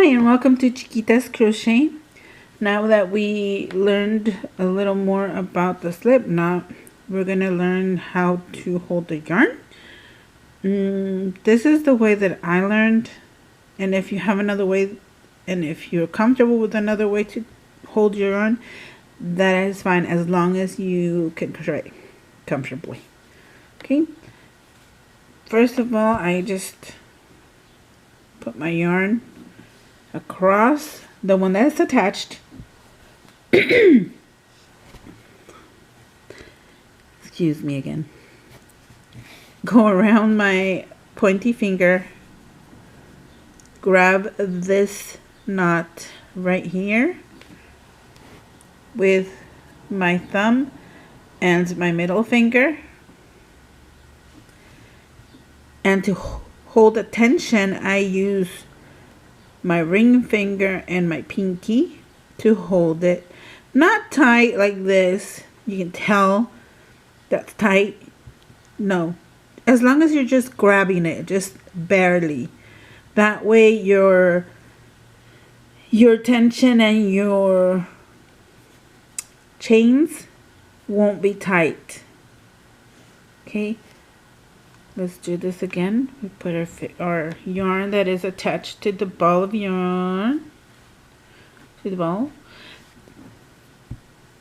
And welcome to Chiquita's Crochet. Now that we learned a little more about the slip knot, we're going to learn how to hold the yarn. This is the way that I learned, and if you have another way, and if you're comfortable with another way to hold your yarn, that is fine as long as you can crochet comfortably. Okay, first of all, I just put my yarn across the one that's attached. Excuse me again. Go around my pointy finger, grab this knot right here with my thumb and my middle finger, and to hold the tension I use my ring finger and my pinky to hold it. Not tight like this. You can tell that's tight. No. As long as you're just grabbing it, just barely. That way your tension and your chains won't be tight. Okay. Let's do this again. We put our yarn that is attached to the ball of yarn, to the ball.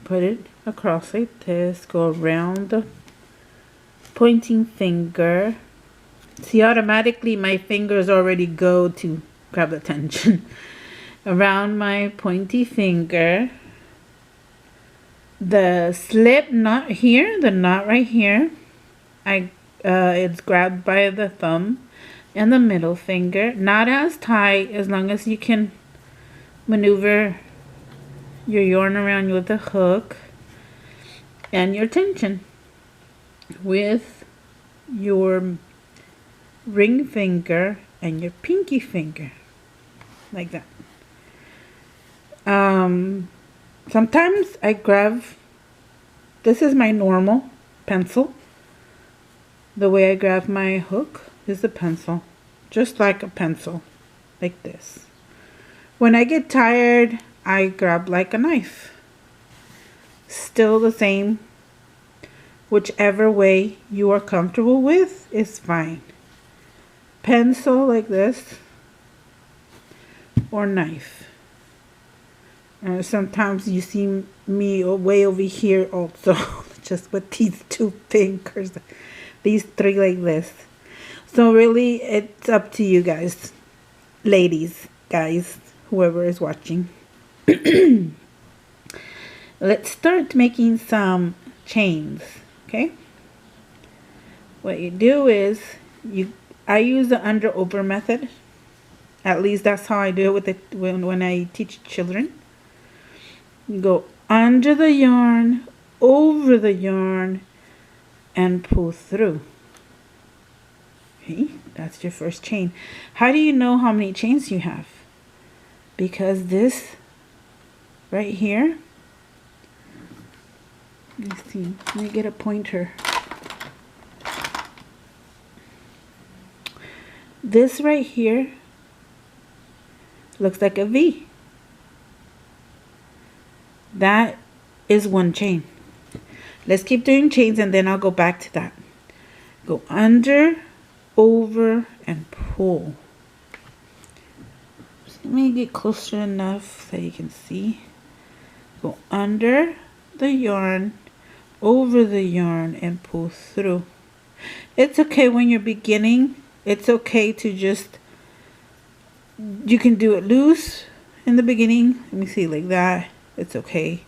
Put it across like this. Go around the pointing finger. See, automatically my fingers already go to grab the tension. Around my pointy finger. The slip knot here, the knot right here, it's grabbed by the thumb and the middle finger. Not as tight, as long as you can maneuver your yarn around with the hook, and your tension with your ring finger and your pinky finger, like that. Sometimes I grab, this is my normal pencil. The way I grab my hook is a pencil, just like a pencil, like this. When I get tired, I grab like a knife. Still the same. Whichever way you are comfortable with is fine. Pencil like this, or knife. Sometimes you see me way over here also, just with these two fingers. These three like this. So really, it's up to you guys. Ladies, guys, whoever is watching. Let's start making some chains, okay? What you do is, I use the under-over method. At least that's how I do it with it when I teach children. You go under the yarn, over the yarn, and pull through. Okay, that's your first chain. How do you know how many chains you have? Because this right here, let's see, let me get a pointer. This right here looks like a V. That is one chain. Let's keep doing chains and then I'll go back to that. Go under, over, and pull. Just let me get closer enough so you can see. Go under the yarn, over the yarn, and pull through. It's okay when you're beginning. It's okay to just, you can do it loose in the beginning. Let me see, like that. It's okay.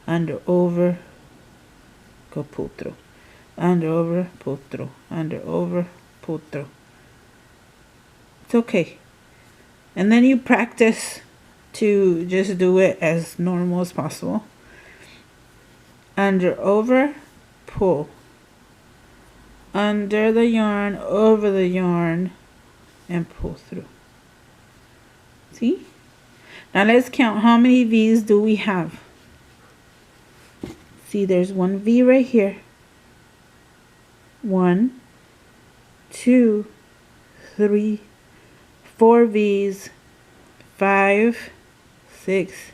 Under, over, go pull through. Under, over, pull through. Under, over, pull through. It's okay. And then you practice to just do it as normal as possible. Under, over, pull. Under the yarn, over the yarn, and pull through. See? Now let's count how many V's do we have. See, there's one V right here. 1, 2, 3, 4 V's, 5, 6,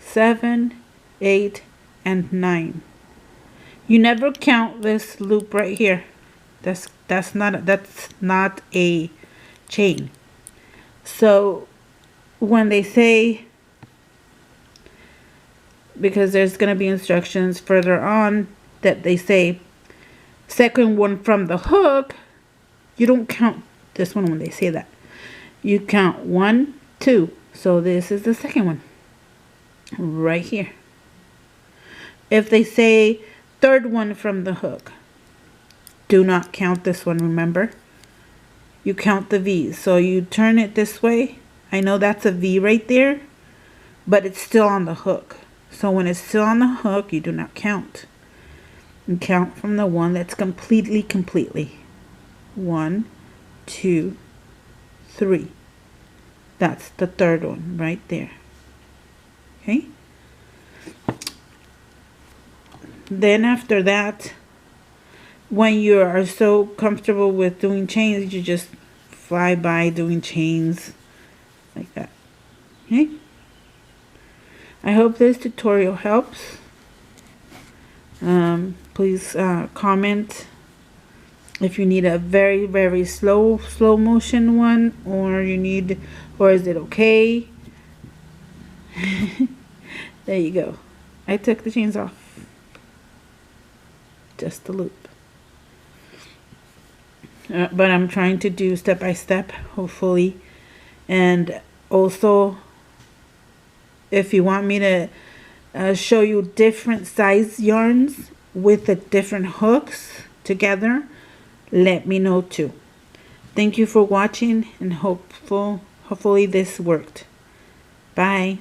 7, 8, and 9. You never count this loop right here. That's not a chain. So when they say, because there's going to be instructions further on that they say second one from the hook, you don't count this one when they say that. You count 1, 2. So this is the second one right here. If they say third one from the hook, do not count this one, remember? You count the V's. So you turn it this way. I know that's a V right there, but it's still on the hook. So when it's still on the hook, you do not count. You count from the one that's completely. 1, 2, 3. That's the third one right there. Okay? Then after that, when you are so comfortable with doing chains, you just fly by doing chains like that. Okay? I hope this tutorial helps. Please comment if you need a very slow motion one, or is it okay? There you go. I took the chains off. Just the loop. But I'm trying to do step by step, hopefully. And also, if you want me to show you different size yarns with the different hooks together, let me know too. Thank you for watching, and hopefully this worked. Bye.